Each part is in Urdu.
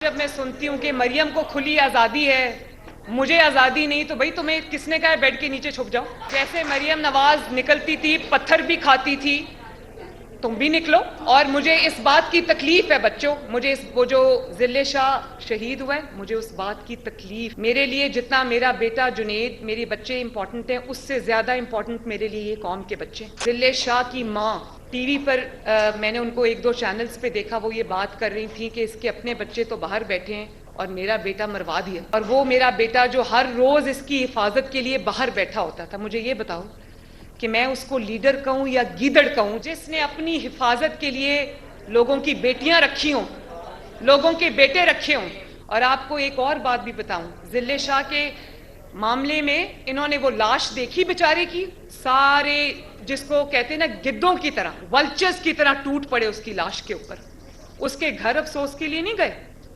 جب میں سنتی ہوں کہ مریم کو کھلی آزادی ہے، مجھے آزادی نہیں، تو بھائی تمہیں کس نے کہا بیڈ کے نیچے چھپ جاؤ؟ جیسے مریم نواز نکلتی تھی پتھر بھی کھاتی تھی، تم بھی نکلو۔ اور مجھے اس بات کی تکلیف ہے بچوں، مجھے وہ جو ذل شاہ شہید ہوا ہے، مجھے اس بات کی تکلیف، میرے لیے جتنا میرا بیٹا جنید، میرے بچے امپورٹنٹ ہیں، اس سے زیادہ امپورٹنٹ میرے لیے یہ قوم کے بچے ہیں۔ ذل شاہ کی ماں ٹی وی پر میں نے ان کو 1-2 چینلز پہ دیکھا، وہ یہ بات کر رہی تھیں کہ اس کے اپنے بچے تو باہر بیٹھے ہیں اور میرا بیٹا مروا دیا، اور وہ میرا بیٹا جو ہر روز اس کی حفاظت کے لیے باہر بیٹھا ہوتا تھا۔ مجھے یہ بتاؤ کہ میں اس کو لیڈر کہوں یا گیدڑ کہوں، جس نے اپنی حفاظت کے لیے لوگوں کی بیٹیاں رکھی ہوں، لوگوں کے بیٹے رکھے ہوں۔ اور آپ کو ایک اور بات بھی بتاؤں، ذل شاہ کے معاملے میں انہوں نے وہ لاش دیکھی بیچارے کی، سارے جس کو کہتے ہیں نا گدوں کی طرح، ولچرز کی طرح ٹوٹ پڑے اس کی لاش کے اوپر۔ اس کے گھر افسوس کے لیے نہیں گئے،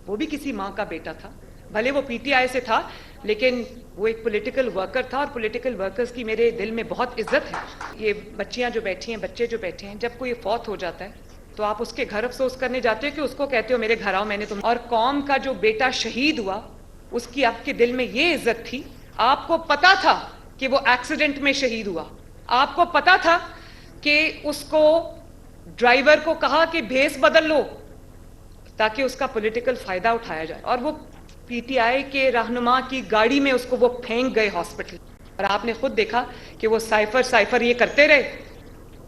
وہ بھی کسی ماں کا بیٹا تھا، بھلے وہ پی ٹی آئی سے تھا لیکن وہ ایک پولیٹیکل ورکر تھا، اور پولیٹیکل ورکرز کی میرے دل میں بہت عزت ہے۔ یہ بچیاں جو بیٹھی ہیں، بچے جو بیٹھے ہیں، جب کوئی فوت ہو جاتا ہے تو آپ اس کے گھر افسوس کرنے جاتے ہو کہ اس کو کہتے ہو میرے گھر آؤ، میں نے تم، اور قوم کا جو بیٹا شہید ہوا اس کی آپ کے دل میں یہ عزت تھی۔ آپ کو پتا تھا کہ وہ ایکسیڈنٹ میں شہید ہوا، آپ کو پتا تھا کہ اس کو ڈرائیور کو کہا کہ بھیس بدل لو تاکہ اس کا پولیٹیکل فائدہ اٹھایا جائے، اور وہ پی ٹی آئی کے رہنما کی گاڑی میں اس کو وہ پھینک گئے ہاسپٹل، اور آپ نے خود دیکھا کہ وہ سائفر یہ کرتے رہے،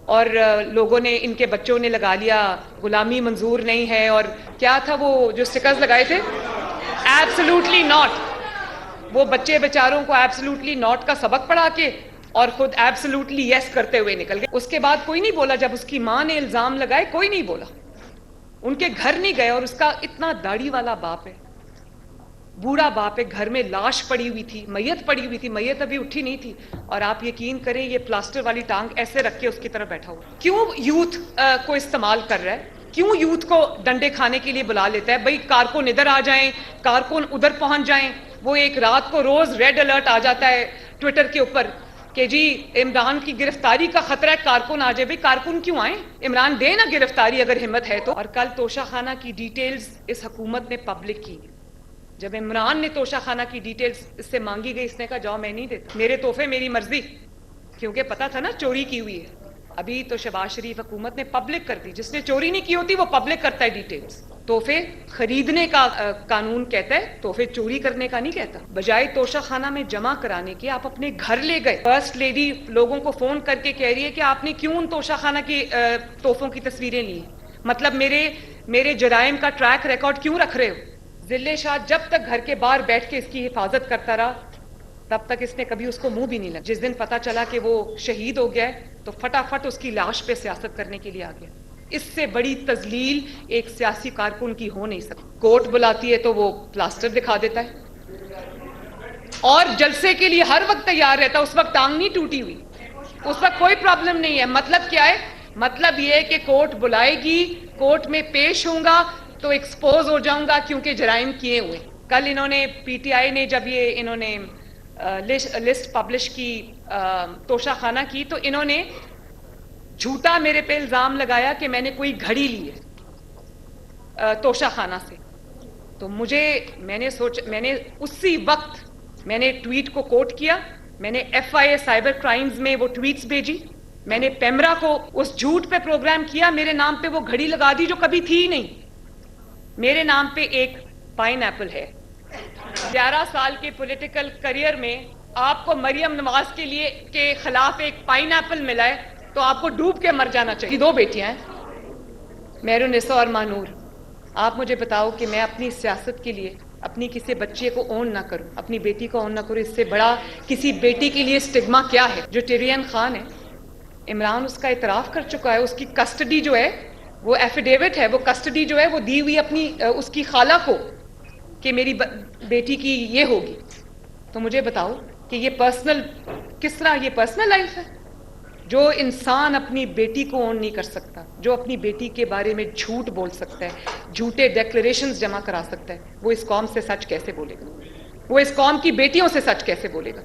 اور لوگوں نے، ان کے بچوں نے لگا لیا غلامی منظور نہیں ہے، اور کیا تھا وہ جو سٹکرز لگائے تھے، ایبسلوٹلی ناٹ، وہ بچے بیچاروں کو ایبسلوٹلی ناٹ کا سبق پڑھا کے اور خود ایبسلوٹلی یس کرتے ہوئے نکل گئے۔ اس کے بعد کوئی نہیں بولا، جب اس کی ماں نے الزام لگائے کوئی نہیں بولا، ان کے گھر نہیں گئے، اور اس کا اتنا داڑھی والا باپ ہے، بوڑھا باپ ہے، گھر میں لاش پڑی ہوئی تھی، میت پڑی ہوئی تھی، میت ابھی اٹھی نہیں تھی، اور آپ یقین کریں یہ پلاسٹر والی ٹانگ ایسے رکھ کے اس کی طرف بیٹھا ہوا۔ کیوں یوتھ کو استعمال کر رہا ہے؟ کیوں یوتھ کو ڈنڈے کھانے کے لیے بلا لیتا ہے؟ بھئی کارکن ادھر آ جائیں، کارکن ادھر پہنچ جائیں۔ وہ ایک رات کو روز ریڈ الرٹ آ جاتا ہے ٹویٹر کے اوپر کہ جی عمران کی گرفتاری کا خطرہ ہے، کارکن آ جائے۔ بھئی کارکن کیوں آئیں؟ عمران دے نا گرفتاری اگر ہمت ہے تو۔ اور کل توشہ خانہ کی ڈیٹیلز اس حکومت نے پبلک کی، جب عمران نے توشہ خانہ کی ڈیٹیلز اس سے مانگی گئی، اس نے کہا جاؤ میں نہیں دیتا، میرے تحفے میری مرضی، کیونکہ پتا تھا نا چوری کی ہوئی ہے۔ ابھی تو شہباز شریف حکومت نے پبلک کر دی، جس نے چوری نہیں کی ہوتی وہ پبلک کرتا ہے ڈیٹیلز۔ تحفے خریدنے کا قانون کہتا ہے، تحفے چوری کرنے کا نہیں کہتا۔ بجائے توشہ خانہ میں جمع کرانے کے آپ اپنے گھر لے گئے۔ فرسٹ لیڈی لوگوں کو فون کر کے کہہ رہی ہے کہ آپ نے کیوں ان توشہ خانہ کی تحفوں کی تصویریں لی ہیں؟ مطلب میرے جرائم کا ٹریک ریکارڈ کیوں رکھ رہے ہو؟ ذل شاہ جب تک گھر کے باہر بیٹھ کے اس کی حفاظت کرتا رہا، تب تک اس نے کبھی اس کو منہ بھی نہیں لگا۔ جس دن پتا چلا کہ وہ شہید ہو گیا ہے تو فٹافٹ اس کی لاش پہ سیاست کرنے کے لیے آ گیا۔ اس سے بڑی تذلیل ایک سیاسی کارکن کی ہو نہیں سکتی۔ کورٹ بلاتی ہے تو وہ پلاسٹر دکھا دیتا ہے، اور جلسے کے لیے ہر وقت تیار رہتا ہے، اس وقت ٹانگ نہیں ٹوٹی ہوئی، اس وقت کوئی پرابلم نہیں ہے۔ مطلب کیا ہے؟ مطلب یہ ہے کہ کورٹ بلائے گی، کورٹ میں پیش ہوں گا تو ایکسپوز ہو جاؤں گا کیونکہ جرائم کیے ہوئے۔ کل انہوں نے پی ٹی آئی نے جب یہ انہوں نے لسٹ پبلش کی توشہ خانہ کی، تو انہوں نے جھوٹا میرے پہ الزام لگایا کہ میں نے کوئی گھڑی لی ہے توشہ خانہ سے۔ تو میں نے اسی وقت میں نے ٹویٹ کو کوٹ کیا، میں نے F I A cyber crimes میں وہ ٹویٹس بھیجی، میں نے پیمرا کو اس جھوٹ پہ پروگرام کیا، میرے نام پہ وہ گھڑی لگا دی جو کبھی تھی ہی نہیں، میرے نام پہ ایک پائن ایپل ہے۔ 11 سال کے پولیٹیکل کریئر میں آپ کو مریم نواز کے خلاف ایک پائن ایپل ملا ہے تو آپ کو ڈوب کے مر جانا چاہیے۔ 2 بیٹیاں ہیں، مہرالنساء اور مانور۔ آپ مجھے بتاؤ کہ میں اپنی سیاست کے لیے اپنی کسی بچے کو اون نہ کروں، اپنی بیٹی کو اون نہ کروں، اس سے بڑا کسی بیٹی کے لیے اسٹگما کیا ہے؟ جو ٹیرین خان ہے، عمران اس کا اعتراف کر چکا ہے، اس کی کسٹڈی جو ہے وہ ایفیڈیوٹ ہے، وہ کسٹڈی جو ہے وہ دی ہوئی اپنی اس کی خالہ کو کہ میری بیٹی کی یہ ہوگی۔ تو مجھے بتاؤ کہ یہ کس طرح یہ پرسنل لائف ہے؟ جو انسان اپنی بیٹی کو اون نہیں کر سکتا، جو اپنی بیٹی کے بارے میں جھوٹ بول سکتا ہے، جھوٹے ڈیکلریشنز جمع کرا سکتا ہے، وہ اس قوم سے سچ کیسے بولے گا؟ وہ اس قوم کی بیٹیوں سے سچ کیسے بولے گا؟